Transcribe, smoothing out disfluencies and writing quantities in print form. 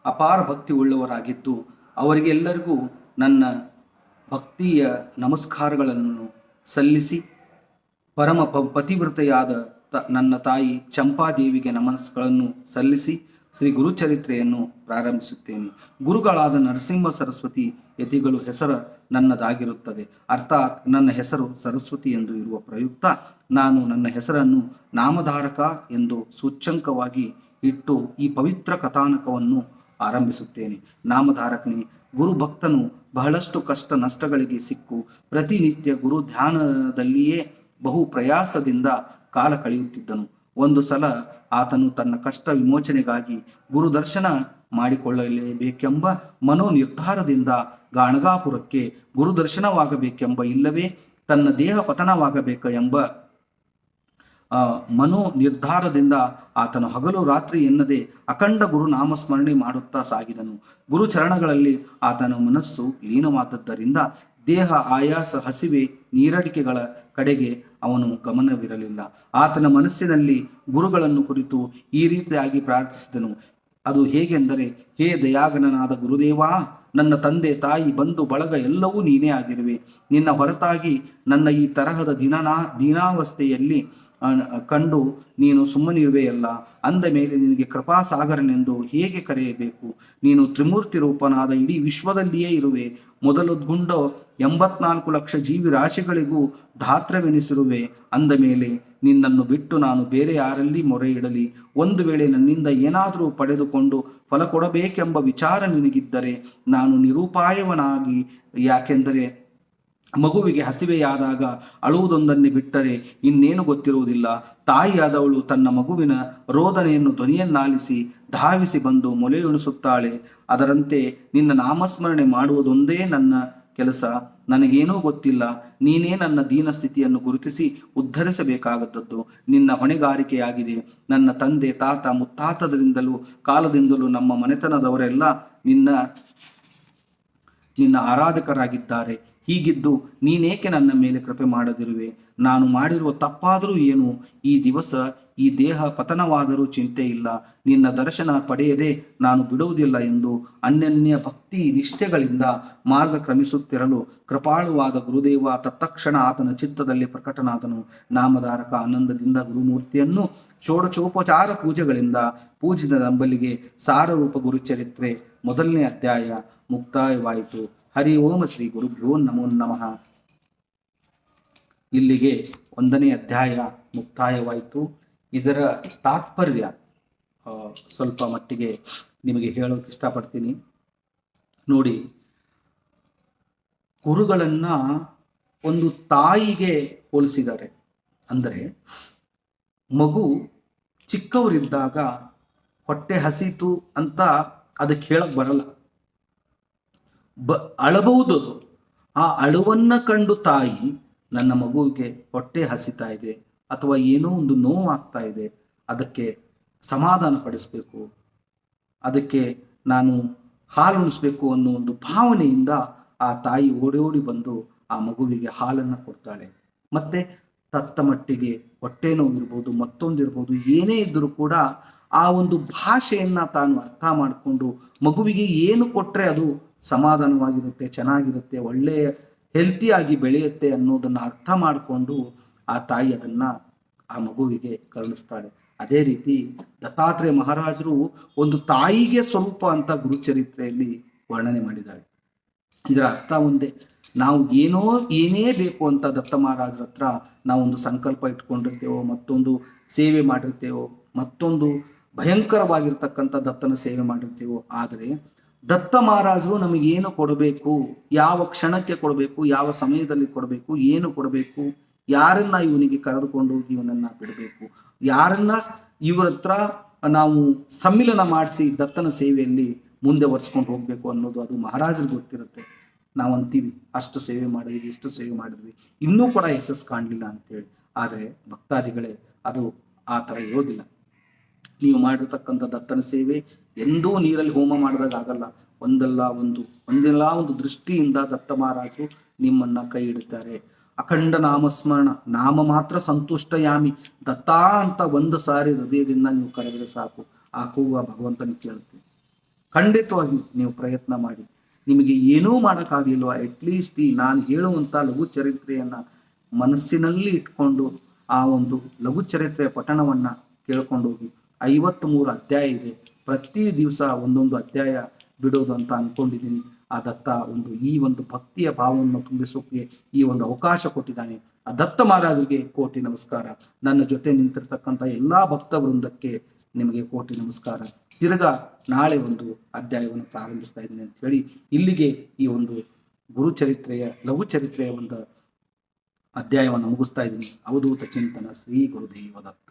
ಅಪಾರ ಭಕ್ತಿ ಉಳ್ಳವರಾಗಿದ್ದು ಅವರಿಗೆಲ್ಲರಿಗೂ ನನ್ನ ಭಕ್ತಿಯ ನಮಸ್ಕಾರಗಳನ್ನು ಸಲ್ಲಿಸಿ ಪರಮ ಪತಿವ್ರತೆಯಾದ ನನ್ನ ತಾಯಿ ಚಂಪಾದೇವಿಗೆ ನಮಸ್ಗಳನ್ನು ಸಲ್ಲಿಸಿ ಶ್ರೀ ಗುರುಚರಿತ್ರೆಯನ್ನು ಪ್ರಾರಂಭಿಸುತ್ತೇನೆ. ಗುರುಗಳಾದ ನರಸಿಂಹ ಸರಸ್ವತಿ ಯತಿಗಳು ಹೆಸರು ನನ್ನದಾಗಿರುತ್ತದೆ. ಅರ್ಥಾತ್ ನನ್ನ ಹೆಸರು ಸರಸ್ವತಿ ಎಂದು ಇರುವ ಪ್ರಯುಕ್ತ ನಾನು ನನ್ನ ಹೆಸರನ್ನು ನಾಮಧಾರಕ ಎಂದು ಸೂಚ್ಯಂಕವಾಗಿ ಇಟ್ಟು ಈ ಪವಿತ್ರ ಕಥಾನಕವನ್ನು ಆರಂಭಿಸುತ್ತೇನೆ. ನಾಮಧಾರಕನೇ ಗುರು ಭಕ್ತನು ಬಹಳಷ್ಟು ಕಷ್ಟ ನಷ್ಟಗಳಿಗೆ ಸಿಕ್ಕು ಪ್ರತಿನಿತ್ಯ ಗುರು ಧ್ಯಾನದಲ್ಲಿಯೇ ಬಹು ಪ್ರಯಾಸದಿಂದ ಕಾಲ ಕಳೆಯುತ್ತಿದ್ದನು. ಒಂದು ಸಲ ಆತನು ತನ್ನ ಕಷ್ಟ ವಿಮೋಚನೆಗಾಗಿ ಗುರು ದರ್ಶನ ಮಾಡಿಕೊಳ್ಳಲೇಬೇಕೆಂಬ ಮನೋ ನಿರ್ಧಾರದಿಂದ ಗಾಣಗಾಪುರಕ್ಕೆ ಗುರು ದರ್ಶನವಾಗಬೇಕೆಂಬ ಇಲ್ಲವೇ ತನ್ನ ದೇಹ ಪತನವಾಗಬೇಕು ಎಂಬ ಮನೋ ನಿರ್ಧಾರದಿಂದ ಆತನು ಹಗಲು ರಾತ್ರಿ ಎನ್ನದೆ ಅಖಂಡ ಗುರು ನಾಮಸ್ಮರಣೆ ಮಾಡುತ್ತಾ ಸಾಗಿದನು. ಗುರು ಚರಣಗಳಲ್ಲಿ ಆತನ ಮನಸ್ಸು ಲೀನವಾದದ್ದರಿಂದ ದೇಹ ಆಯಾಸ, ಹಸಿವೆ, ನೀರಡಿಕೆಗಳ ಕಡೆಗೆ ಅವನು ಗಮನವಿರಲಿಲ್ಲ. ಆತನ ಮನಸ್ಸಿನಲ್ಲಿ ಗುರುಗಳನ್ನು ಕುರಿತು ಈ ರೀತಿಯಾಗಿ ಪ್ರಾರ್ಥಿಸಿದನು. ಅದು ಹೇಗೆಂದರೆ, ಹೇ ದಯಾಗಣನಾದ ಗುರುದೇವಾ, ನನ್ನ ತಂದೆ ತಾಯಿ ಬಂಧು ಬಳಗ ಎಲ್ಲವೂ ನೀನೇ ಆಗಿರುವೆ. ನಿನ್ನ ಹೊರತಾಗಿ ನನ್ನ ಈ ತರಹದ ದೀನಾವಸ್ಥೆಯಲ್ಲಿ ಕಂಡು ನೀನು ಸುಮ್ಮನಿರುವೆಯಲ್ಲ. ಅಂದ ಮೇಲೆ ನಿನಗೆ ಕೃಪಾಸಾಗರನೆಂದು ಹೇಗೆ ಕರೆಯಬೇಕು? ನೀನು ತ್ರಿಮೂರ್ತಿ ರೂಪನಾದ ಇಡೀ ವಿಶ್ವದಲ್ಲಿಯೇ ಇರುವೆ. ಮೊದಲುಗೊಂಡ 84 ಲಕ್ಷ ಜೀವಿ ರಾಶಿಗಳಿಗೂ ಧಾತ್ರವೆನಿಸಿರುವೆ. ಅಂದ ಮೇಲೆ ನಿನ್ನನ್ನು ಬಿಟ್ಟು ನಾನು ಬೇರೆ ಯಾರಲ್ಲಿ ಮೊರೆ ಇಡಲಿ? ಒಂದು ವೇಳೆ ನನ್ನಿಂದ ಏನಾದರೂ ಪಡೆದುಕೊಂಡು ಫಲ ಕೊಡಬೇಕೆಂಬ ವಿಚಾರ ನಿನಗಿದ್ದರೆ ನಾನು ನಿರುಪಾಯವನಾಗಿ, ಯಾಕೆಂದರೆ ಮಗುವಿಗೆ ಹಸಿವೆಯಾದಾಗ ಅಳುವುದೊಂದನ್ನೇ ಬಿಟ್ಟರೆ ಇನ್ನೇನು ಗೊತ್ತಿರುವುದಿಲ್ಲ. ತಾಯಿಯಾದವಳು ತನ್ನ ಮಗುವಿನ ರೋದನೆಯನ್ನು ಧ್ವನಿಯನ್ನಾಲಿಸಿ ಧಾವಿಸಿ ಬಂದು ಮೊಲೆಯುಣಿಸುತ್ತಾಳೆ. ಅದರಂತೆ ನಿನ್ನ ನಾಮಸ್ಮರಣೆ ಮಾಡುವುದೊಂದೇ ನನ್ನ ಕೆಲಸ. ನನಗೇನೂ ಗೊತ್ತಿಲ್ಲ. ನೀನೇ ನನ್ನ ದೀನ ಸ್ಥಿತಿಯನ್ನು ಗುರುತಿಸಿ ಉದ್ಧರಿಸಬೇಕಾದದ್ದು ನಿನ್ನ ಹೊಣೆಗಾರಿಕೆಯಾಗಿದೆ. ನನ್ನ ತಂದೆ, ತಾತ, ಮುತ್ತಾತದಿಂದಲೂ ಕಾಲದಿಂದಲೂ ನಮ್ಮ ಮನೆತನದವರೆಲ್ಲ ನಿನ್ನ ಆರಾಧಕರಾಗಿದ್ದಾರೆ. ಹೀಗಿದ್ದು ನೀನೇಕೆ ನನ್ನ ಮೇಲೆ ಕೃಪೆ ಮಾಡದಿರುವೆ? ನಾನು ಮಾಡಿರುವ ತಪ್ಪಾದರೂ ಏನು? ಈ ದಿವಸ ಈ ದೇಹ ಪತನವಾದರೂ ಚಿಂತೆ ಇಲ್ಲ. ನಿನ್ನ ದರ್ಶನ ಪಡೆಯದೆ ನಾನು ಬಿಡುವುದಿಲ್ಲ ಎಂದು ಅನ್ಯನ್ಯ ಭಕ್ತಿ ನಿಷ್ಠೆಗಳಿಂದ ಮಾರ್ಗ ಕ್ರಮಿಸುತ್ತಿರಲು ಕೃಪಾಳುವಾದ ಗುರುದೇವ ತತ್ಕ್ಷಣ ಆತನ ಚಿತ್ತದಲ್ಲಿ ಪ್ರಕಟನಾದನು. ನಾಮಧಾರಕ ಆನಂದದಿಂದ ಗುರುಮೂರ್ತಿಯನ್ನು ಷೋಡಶೋಪಚಾರ ಪೂಜೆಗಳಿಂದ ಪೂಜಿಸಿದ ನಂಬಲಿಗೆ ಸಾರರೂಪ ಗುರುಚರಿತ್ರೆ 1ನೇ ಅಧ್ಯಾಯ ಮುಕ್ತಾಯವಾಯಿತು. ಹರಿ ಓಂ ಶ್ರೀ ಗುರುಭ್ಯೋ ನಮೋ ನಮಃ. ಇಲ್ಲಿಗೆ 1ನೇ ಅಧ್ಯಾಯ ಮುಕ್ತಾಯವಾಯಿತು. ಇದರ ತಾತ್ಪರ್ಯ ಸ್ವಲ್ಪ ಮಟ್ಟಿಗೆ ನಿಮಗೆ ಹೇಳೋಕೆ ಇಷ್ಟಪಡ್ತೀನಿ. ನೋಡಿ, ಗುರುಗಳನ್ನ ಒಂದು ತಾಯಿಗೆ ಹೋಲಿಸಿದ್ದಾರೆ. ಅಂದರೆ ಮಗು ಚಿಕ್ಕವರಿದ್ದಾಗ ಹೊಟ್ಟೆ ಹಸಿತು ಅಂತ ಅದಕ್ಕೆ ಹೇಳಕ್ ಬರಲ್ಲ, ಅಳಬಹುದು. ಆ ಅಳುವನ್ನ ಕಂಡು ತಾಯಿ ನನ್ನ ಮಗುವಿಗೆ ಹೊಟ್ಟೆ ಹಸಿತಾ ಇದೆ ಅಥವಾ ಏನೋ ಒಂದು ನೋವಾಗ್ತಾ ಇದೆ, ಅದಕ್ಕೆ ಸಮಾಧಾನ ಪಡಿಸ್ಬೇಕು, ಅದಕ್ಕೆ ನಾನು ಹಾಲು ಉಣಿಸ್ಬೇಕು ಅನ್ನೋ ಒಂದು ಭಾವನೆಯಿಂದ ಆ ತಾಯಿ ಓಡಿ ಬಂದು ಆ ಮಗುವಿಗೆ ಹಾಲನ್ನು ಕೊಡ್ತಾಳೆ. ಮತ್ತೆ ತತ್ತ ಮಟ್ಟಿಗೆ ಹೊಟ್ಟೆ ನೋವು ಇರ್ಬೋದು, ಮತ್ತೊಂದಿರ್ಬೋದು, ಏನೇ ಇದ್ದರೂ ಕೂಡ ಆ ಒಂದು ಭಾಷೆಯನ್ನ ತಾನು ಅರ್ಥ ಮಾಡಿಕೊಂಡು ಮಗುವಿಗೆ ಏನು ಕೊಟ್ರೆ ಅದು ಸಮಾಧಾನವಾಗಿರುತ್ತೆ, ಚೆನ್ನಾಗಿರುತ್ತೆ, ಒಳ್ಳೆಯ ಹೆಲ್ತಿಯಾಗಿ ಬೆಳೆಯುತ್ತೆ ಅನ್ನೋದನ್ನ ಅರ್ಥ ಮಾಡಿಕೊಂಡು ಆ ತಾಯಿ ಅದನ್ನ ಆ ಮಗುವಿಗೆ ಕರುಣಿಸ್ತಾಳೆ. ಅದೇ ರೀತಿ ದತ್ತಾತ್ರೇಯ ಮಹಾರಾಜರು ಒಂದು ತಾಯಿಗೆ ಸ್ವರೂಪ ಅಂತ ಗುರುಚರಿತ್ರೆಯಲ್ಲಿ ವರ್ಣನೆ ಮಾಡಿದ್ದಾರೆ. ಇದರ ಅರ್ಥ ಒಂದೇ. ನಾವು ಏನೇ ಬೇಕು ಅಂತ ದತ್ತ ಮಹಾರಾಜರ ಹತ್ರ ನಾವೊಂದು ಸಂಕಲ್ಪ ಇಟ್ಕೊಂಡಿರ್ತೇವೋ, ಮತ್ತೊಂದು ಸೇವೆ ಮಾಡಿರ್ತೇವೋ, ಮತ್ತೊಂದು ಭಯಂಕರವಾಗಿರ್ತಕ್ಕಂಥ ದತ್ತನ ಸೇವೆ ಮಾಡಿರ್ತೇವೋ, ಆದರೆ ದತ್ತ ಮಹಾರಾಜರು ನಮಗೇನು ಕೊಡಬೇಕು, ಯಾವ ಕ್ಷಣಕ್ಕೆ ಕೊಡಬೇಕು, ಯಾವ ಸಮಯದಲ್ಲಿ ಕೊಡಬೇಕು, ಏನು ಕೊಡಬೇಕು, ಯಾರನ್ನ ಇವನಿಗೆ ಕರೆದುಕೊಂಡು ಹೋಗಿ ಇವನನ್ನ ಬಿಡಬೇಕು, ಯಾರನ್ನ ಇವರ ಹತ್ರ ನಾವು ಸಮ್ಮಿಲನ ಮಾಡಿಸಿ ದತ್ತನ ಸೇವೆಯಲ್ಲಿ ಮುಂದೆ ಒರೆಸ್ಕೊಂಡು ಹೋಗ್ಬೇಕು ಅನ್ನೋದು ಅದು ಮಹಾರಾಜರಿಗೆ ಗೊತ್ತಿರುತ್ತೆ. ನಾವು ಅಂತೀವಿ ಅಷ್ಟು ಸೇವೆ ಮಾಡಿದ್ವಿ, ಇಷ್ಟು ಸೇವೆ ಮಾಡಿದ್ವಿ, ಇನ್ನೂ ಕೂಡ ಯಶಸ್ಸು ಕಾಣಲಿಲ್ಲ ಅಂತೇಳಿ. ಆದರೆ ಭಕ್ತಾದಿಗಳೇ, ಅದು ಆ ಥರ ಇರೋದಿಲ್ಲ. ನೀವು ಮಾಡಿರ್ತಕ್ಕಂಥ ದತ್ತನ ಸೇವೆ ಎಂದೂ ನೀರಲ್ಲಿ ಹೋಮ ಮಾಡಿದಾಗ ಆಗಲ್ಲ. ಒಂದಲ್ಲ ಒಂದು ದೃಷ್ಟಿಯಿಂದ ದತ್ತ ಮಹಾರಾಜರು ನಿಮ್ಮನ್ನ ಕೈ ಇಡುತ್ತಾರೆ. ಅಖಂಡ ನಾಮಸ್ಮರಣ, ನಾಮ ಮಾತ್ರ ಸಂತುಷ್ಟಯಾಮಿ, ದತ್ತಾ ಅಂತ ಒಂದು ಸಾರಿ ಹೃದಯದಿಂದ ನೀವು ಕರೆದರೆ ಸಾಕು, ಆ ಕೂಗುವ ಭಗವಂತನ ಕೇಳುತ್ತೆ. ಖಂಡಿತವಾಗಿ ನೀವು ಪ್ರಯತ್ನ ಮಾಡಿ. ನಿಮಗೆ ಏನೂ ಮಾಡೋಕ್ಕಾಗಲಿಲ್ವ, ಅಟ್ಲೀಸ್ಟ್ ಈ ನಾನು ಹೇಳುವಂಥ ಲಘು ಚರಿತ್ರೆಯನ್ನು ಮನಸ್ಸಿನಲ್ಲಿ ಇಟ್ಕೊಂಡು ಆ ಒಂದು ಲಘು ಚರಿತ್ರೆಯ ಪಠಣವನ್ನು ಕೇಳ್ಕೊಂಡು ಹೋಗಿ. 53 ಅಧ್ಯಾಯ ಇದೆ, ಪ್ರತಿ ದಿವಸ ಒಂದೊಂದು ಅಧ್ಯಾಯ ಬಿಡೋದು ಅಂತ ಅಂದ್ಕೊಂಡಿದ್ದೀನಿ. ಆ ದತ್ತ ಈ ಒಂದು ಭಕ್ತಿಯ ಭಾವವನ್ನು ತುಂಬಿಸೋಕೆ ಈ ಒಂದು ಅವಕಾಶ ಕೊಟ್ಟಿದ್ದಾನೆ. ಆ ದತ್ತ ಮಹಾರಾಜರಿಗೆ ಕೋಟಿ ನಮಸ್ಕಾರ. ನನ್ನ ಜೊತೆ ನಿಂತಿರ್ತಕ್ಕಂಥ ಎಲ್ಲಾ ಭಕ್ತ ವೃಂದಕ್ಕೆ ನಿಮಗೆ ಕೋಟಿ ನಮಸ್ಕಾರ. ತಿರ್ಗಾ ನಾಳೆ ಒಂದು ಅಧ್ಯಾಯವನ್ನು ಪ್ರಾರಂಭಿಸ್ತಾ ಇದ್ದೀನಿ ಅಂತ ಹೇಳಿ ಇಲ್ಲಿಗೆ ಈ ಒಂದು ಲಘು ಚರಿತ್ರೆಯ ಒಂದು ಅಧ್ಯಾಯವನ್ನು ಮುಗಿಸ್ತಾ ಇದ್ದೀನಿ. ಅವಧೂತ ಚಿಂತನ ಶ್ರೀ ಗುರುದೇವ ದತ್ತ.